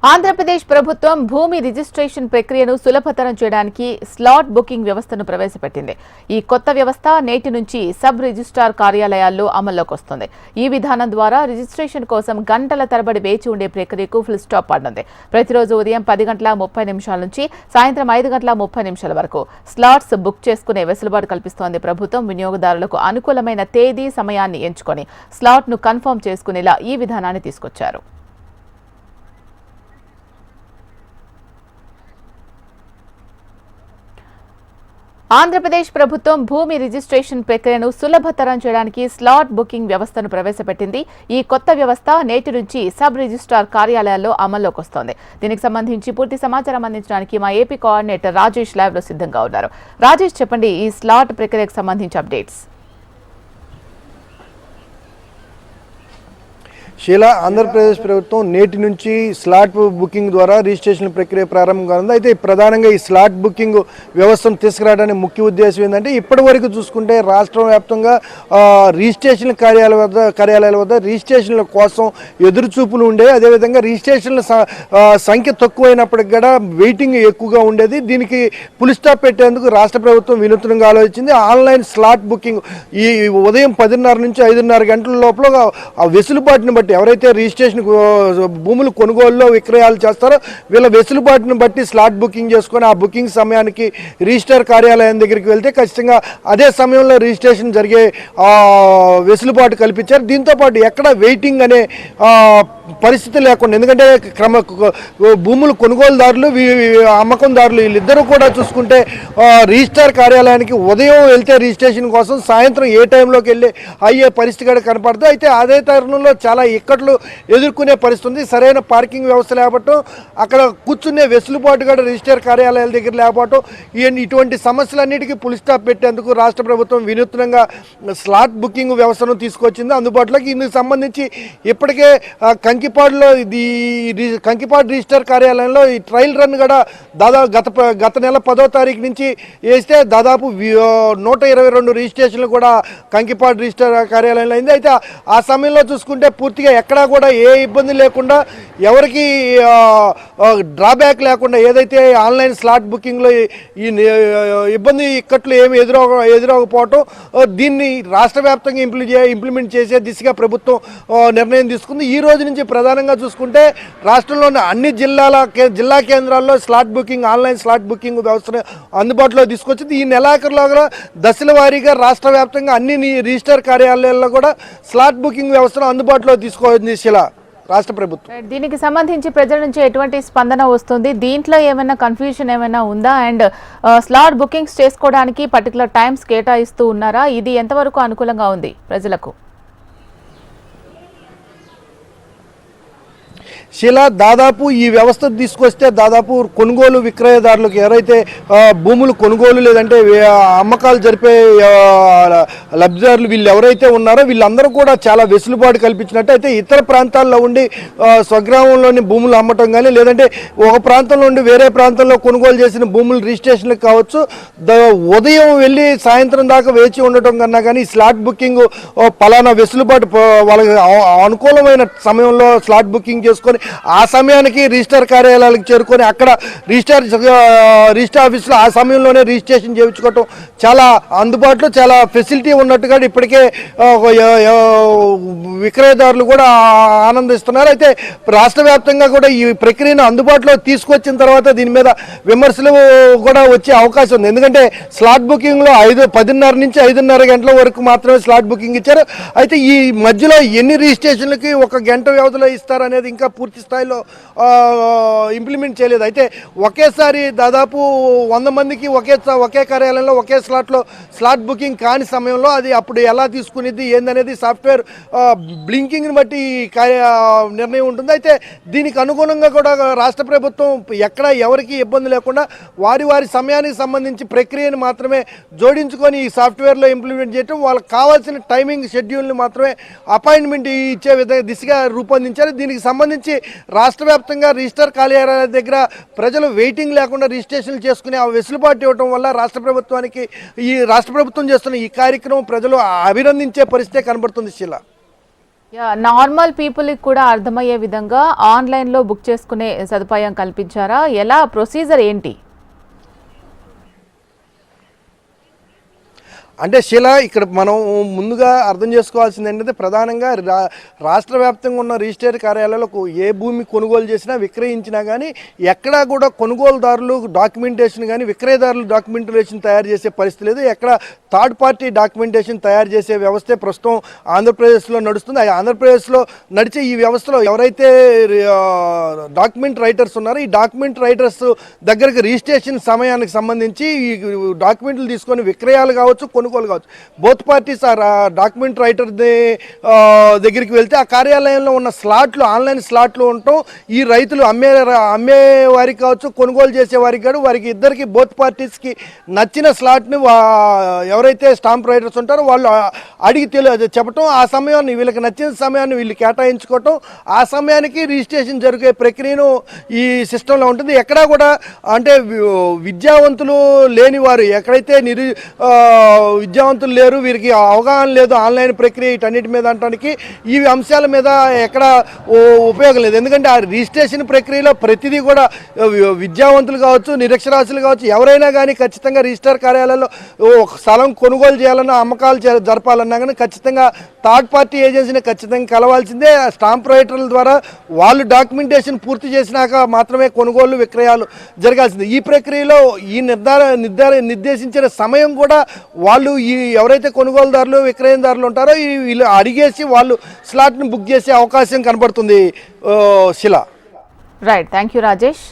ఆంధ్రప్రదేశ్ ప్రభుత్వం భూమి రిజిస్ట్రేషన్ ప్రక్రియను సులభతరం చేయడానికి స్లాట్ బుకింగ్ వ్యవస్థను ప్రవేశపెట్టింది. ఈ కొత్త వ్యవస్థ నేటి నుంచి సబ్ రిజిస్ట్రార్ కార్యాలయాల్లో అమల్లోకి వస్తుంది. ఈ విధానం ద్వారా రిజిస్ట్రేషన్ కోసం గంటల తరబడి వేచి ఉండే ప్రక్రియకు ఫుల్ స్టాప్ పడనుంది. ప్రతిరోజు ఉదయం 10:30 నుంచి సాయంత్రం 5:30 వరకు స్లాట్స్ బుక్ చేసుకునే వెసులుబాటు కల్పిస్తోంది ప్రభుత్వం. వినియోగదారులకు అనుకూలమైన తేదీ సమయాన్ని ఎంచుకొని స్లాట్ ను కన్ఫర్మ్ చేసుకునేలా ఈ విధానాన్ని తీసుకొచ్చారు. ఆంధ్రప్రదేశ్ ప్రభుత్వం భూమి రిజిస్ట్రేషన్ ప్రక్రియను సులభతరం చేయడానికి స్లాట్ బుకింగ్ వ్యవస్థను ప్రవేశపెట్టింది. ఈ కొత్త వ్యవస్థ నేటి నుంచి సబ్ రిజిస్ట్రార్ కార్యాలయాల్లో అమల్లోకి వస్తోంది. దీనికి సంబంధించి పూర్తి సమాచారం అందించడానికి మా ఏపీ కోఆర్డినేటర్ రాజేష్ లైవ్ లో సిద్ధంగా ఉన్నారు. రాజేష్, చెప్పండి, ఈ స్లాట్ ప్రక్రియకు సంబంధించి అప్డేట్స్. శీలా, ఆంధ్రప్రదేశ్ ప్రభుత్వం నేటి నుంచి స్లాట్ బుకింగ్ ద్వారా రిజిస్ట్రేషన్ ప్రక్రియ ప్రారంభం కానుంది. అయితే ప్రధానంగా ఈ స్లాట్ బుకింగ్ వ్యవస్థను తీసుకురావడానికి ముఖ్య ఉద్దేశం ఏంటంటే, ఇప్పటి వరకు చూసుకుంటే రాష్ట్ర వ్యాప్తంగా రిజిస్ట్రేషన్ కార్యాలయాల వద్ద రిజిస్ట్రేషన్ల కోసం ఎదురుచూపులు ఉండేవి. అదేవిధంగా రిజిస్ట్రేషన్ల సంఖ్య తక్కువైనప్పటికీ కూడా వెయిటింగ్ ఎక్కువగా ఉండేది. దీనికి ఫుల్ స్టాప్ పెట్టేందుకు రాష్ట్ర ప్రభుత్వం వినూత్నంగా ఆలోచించింది. ఆన్లైన్ స్లాట్ బుకింగ్ ఈ ఉదయం 10:30 నుంచి 5:30 గంటల లోపల వెసులుబాటుని బట్టి ఎవరైతే రిజిస్ట్రేషన్ భూములు కొనుగోలులో విక్రయాలు చేస్తారో వీళ్ళ వెసులుబాటును బట్టి స్లాట్ బుకింగ్ చేసుకొని ఆ బుకింగ్ సమయానికి రిజిస్టర్ కార్యాలయం దగ్గరికి వెళ్తే ఖచ్చితంగా అదే సమయంలో రిజిస్ట్రేషన్ జరిగే వెసులుబాటు కల్పించారు. దీంతోపాటు ఎక్కడ వెయిటింగ్ అనే పరిస్థితి లేకుండా, ఎందుకంటే భూములు కొనుగోలుదారులు అమ్మకందారులు వీళ్ళిద్దరూ కూడా చూసుకుంటే రిజిస్టర్ కార్యాలయానికి ఉదయం వెళ్తే రిజిస్ట్రేషన్ కోసం సాయంత్రం ఏ టైంలోకి వెళ్ళి అయ్యే పరిస్థితి కూడా కనపడుతుంది. అయితే అదే తరుణంలో చాలా ఇక్కట్లు ఎదుర్కొనే పరిస్థితి ఉంది. సరైన పార్కింగ్ వ్యవస్థ లేకపోవటం, అక్కడ కూర్చునే వెసులుబాటు కూడా రిజిస్టర్ కార్యాలయాల దగ్గర లేకపోవటం, ఇటువంటి సమస్యలన్నిటికీ ఫుల్ స్టాప్ పెట్టేందుకు రాష్ట్ర ప్రభుత్వం వినూత్నంగా స్లాట్ బుకింగ్ వ్యవస్థను తీసుకొచ్చింది అందుబాటులోకి. ఇందుకు సంబంధించి ఇప్పటికే కంకిపాడులో కంకిపాడు రిజిస్టర్ కార్యాలయంలో ఈ ట్రయల్ రన్ కూడా దాదాపు గత నెల 10వ తారీఖు నుంచి వేస్తే దాదాపు 122 రిజిస్ట్రేషన్లు కూడా కంకిపాడు రిజిస్టర్ కార్యాలయంలో అయింది. అయితే ఆ సమయంలో చూసుకుంటే పూర్తిగా ఎక్కడా కూడా ఏ ఇబ్బంది లేకుండా, ఎవరికి డ్రాబ్యాక్ లేకుండా, ఏదైతే ఆన్లైన్ స్లాట్ బుకింగ్లో ఈ ఇబ్బంది ఇక్కట్లు ఏమి ఎదురవకపోవటం, దీన్ని రాష్ట్ర వ్యాప్తంగా ఇంప్లిమెంట్ చేసే దిశగా ప్రభుత్వం నిర్ణయం తీసుకుంది. ఈ రోజు నుంచి ప్రధానంగా చూసుకుంటే రాష్ట్రంలోని అన్ని జిల్లా కేంద్రాల్లో slot booking, online slot booking వ్యవస్థను అందుబాటులో తీసుకొచ్చింది. ఈ నెలాఖరులో దశల వారీగా రాష్ట్ర వ్యాప్తంగా అన్ని రిజిస్టర్ కార్యాలయాల్లో కూడా స్లాట్ బుకింగ్ వ్యవస్థను అందుబాటులో తీసుకోవచ్చింది శిలా రాష్ట్ర ప్రభుత్వం. దీనికి సంబంధించి ప్రజల నుంచి ఎటువంటి స్పందన వస్తుంది? దీంట్లో ఏమైనా కన్ఫ్యూజన్ ఏమైనా ఉందా? అండ్ స్లాట్ బుకింగ్స్ చేసుకోవడానికి పర్టికులర్ టైమ్స్ కేటాయిస్తూ ఉన్నారా? ఇది ఎంతవరకు అనుకూలంగా ఉంది ప్రజలకు? శిలా, దాదాపు ఈ వ్యవస్థ తీసుకొస్తే దాదాపు కొనుగోలు విక్రయదారులకు, ఎవరైతే భూములు కొనుగోలు లేదంటే అమ్మకాలు జరిపే లబ్ధిదారులు వీళ్ళు ఎవరైతే ఉన్నారో వీళ్ళందరూ కూడా చాలా వెసులుబాటు కల్పించినట్టు. అయితే ఇతర ప్రాంతాల్లో ఉండి స్వగ్రామంలోని భూములు అమ్మటం కానీ, లేదంటే ఒక ప్రాంతంలో ఉండి వేరే ప్రాంతంలో కొనుగోలు చేసిన భూములు రిజిస్ట్రేషన్లకు కావచ్చు, ఉదయం వెళ్ళి సాయంత్రం దాకా వేచి ఉండటం కన్నా కానీ స్లాట్ బుకింగ్ పలానా వెసులుబాటు వాళ్ళకి అనుకూలమైన సమయంలో స్లాట్ బుకింగ్ చేసుకొని ఆ సమయానికి రిజిస్టర్ కార్యాలయాలకు చేరుకొని అక్కడ రిజిస్టర్ ఆఫీసులో ఆ సమయంలోనే రిజిస్ట్రేషన్ చేయించుకోవటం చాలా అందుబాటులో, చాలా ఫెసిలిటీ ఉన్నట్టుగా ఇప్పటికే విక్రయదారులు కూడా ఆనందిస్తున్నారు. అయితే రాష్ట్ర వ్యాప్తంగా కూడా ఈ ప్రక్రియను అందుబాటులో తీసుకొచ్చిన తర్వాత దీని మీద విమర్శలు కూడా వచ్చే అవకాశం ఉంది. ఎందుకంటే స్లాట్ బుకింగ్లో 10:30 నుంచి 5:30 గంటల వరకు మాత్రమే స్లాట్ బుకింగ్ ఇచ్చారు. అయితే ఈ మధ్యలో ఎన్ని రిజిస్ట్రేషన్లకి 1 గంట వ్యవధిలో ఇస్తారనేది ఇంకా పూర్తి స్థాయిలో ఇంప్లిమెంట్ చేయలేదు. అయితే ఒకేసారి దాదాపు 100 మందికి ఒకే కార్యాలయంలో ఒకే స్లాట్ బుకింగ్ కాని సమయంలో అది అప్పుడు ఎలా తీసుకునేది ఏందనేది సాఫ్ట్వేర్ బ్లింకింగ్ని బట్టి నిర్ణయం ఉంటుంది. అయితే దీనికి అనుగుణంగా కూడా రాష్ట్ర ప్రభుత్వం ఎక్కడ ఎవరికి ఇబ్బంది లేకుండా వారి సమయానికి సంబంధించి ప్రక్రియను మాత్రమే జోడించుకొని ఈ సాఫ్ట్వేర్లో ఇంప్లిమెంట్ చేయడం, వాళ్ళకి కావాల్సిన టైమింగ్ షెడ్యూల్ని మాత్రమే అపాయింట్మెంట్ ఇచ్చే దిశగా రూపొందించారు. దీనికి సంబంధించి రాష్ట్ర వ్యాప్తంగా రిజిస్టర్ కార్యాలయాల దగ్గర ప్రజలు వెయిటింగ్ లేకుండా రిజిస్ట్రేషన్ చేసుకునే ఆ వెసులుబాటు ఇవ్వడం వల్ల రాష్ట్ర ప్రభుత్వం చేస్తున్న ఈ కార్యక్రమం ప్రజలు అభినందించే పరిస్థితే కనబడుతుంది శిలా. నార్మల్ పీపుల్కి కూడా అర్థమయ్యే విధంగా ఆన్లైన్లో బుక్ చేసుకునే సదుపాయం కల్పించారా? ఎలా ప్రొసీజర్ ఏంటి? అంటే శిల ఇక్కడ మనం ముందుగా అర్థం చేసుకోవాల్సింది ఏంటంటే ప్రధానంగా రాష్ట్ర వ్యాప్తంగా ఉన్న రిజిస్టర్ కార్యాలయాలకు ఏ భూమి కొనుగోలు చేసినా విక్రయించినా కానీ ఎక్కడా కూడా కొనుగోలుదారులు డాక్యుమెంటేషన్ కానీ విక్రయదారులు డాక్యుమెంటేషన్ తయారు చేసే పరిస్థితి లేదు. ఎక్కడ థర్డ్ పార్టీ డాక్యుమెంటేషన్ తయారు చేసే వ్యవస్థే ప్రస్తుతం ఆంధ్రప్రదేశ్లో నడుస్తుంది. ఆంధ్రప్రదేశ్లో నడిచే ఈ వ్యవస్థలో ఎవరైతే డాక్యుమెంట్ రైటర్స్ ఉన్నారో ఈ డాక్యుమెంట్ రైటర్స్ దగ్గరికి రిజిస్ట్రేషన్ సమయానికి సంబంధించి ఈ డాక్యుమెంట్లు తీసుకొని విక్రయాలు కావచ్చు కొనుగోలు కావచ్చు బోత్ పార్టీస్ డాక్యుమెంట్ రైటర్ దగ్గరికి వెళ్తే ఆ కార్యాలయంలో ఉన్న స్లాట్లు ఆన్లైన్ స్లాట్లు ఉండటం ఈ రైతులు అమ్మే వారికి కావచ్చు కొనుగోలు చేసే వారికి కాదు వారికి ఇద్దరికి బోత్ పార్టీస్కి నచ్చిన స్లాట్ని ఎవరైతే స్టాంప్ రైటర్స్ ఉంటారో వాళ్ళు అడిగి చెప్పటం ఆ సమయాన్ని వీళ్ళకి నచ్చిన సమయాన్ని వీళ్ళు కేటాయించుకోవటం ఆ సమయానికి రిజిస్ట్రేషన్ జరిగే ప్రక్రియను ఈ సిస్టంలో ఉంటుంది. ఎక్కడా కూడా అంటే విద్యావంతులు లేని వారు ఎక్కడైతే విద్యావంతులు లేరు వీరికి అవగాహన లేదు ఆన్లైన్ ప్రక్రియ వీటన్నిటి మీద అనడానికి ఈ అంశాల మీద ఎక్కడ ఉపయోగం లేదు. ఎందుకంటే ఆ రిజిస్ట్రేషన్ ప్రక్రియలో ప్రతిదీ కూడా విద్యావంతులు కావచ్చు నిరక్షరాస్యులు కావచ్చు ఎవరైనా కానీ ఖచ్చితంగా రిజిస్టర్ కార్యాలయంలో ఒక స్థలం కొనుగోలు చేయాలన్నా అమ్మకాలు జరపాలన్నా కానీ ఖచ్చితంగా థర్డ్ పార్టీ ఏజెన్సీని ఖచ్చితంగా కలవాల్సిందే. స్టాంప్ రైటర్ల ద్వారా వాళ్ళు డాక్యుమెంటేషన్ పూర్తి చేసినాక మాత్రమే కొనుగోలు విక్రయాలు జరగాల్సింది. ఈ ప్రక్రియలో ఈ నిర్దేశించిన సమయం కూడా వాళ్ళు ఈ ఎవరైతే కొనుగోలుదారులు విక్రయదారులు ఉంటారో వీళ్ళు అడిగేసి వాళ్ళు స్లాట్ని బుక్ చేసే అవకాశం కనబడుతుంది. శిల. Right, thank you Rajesh.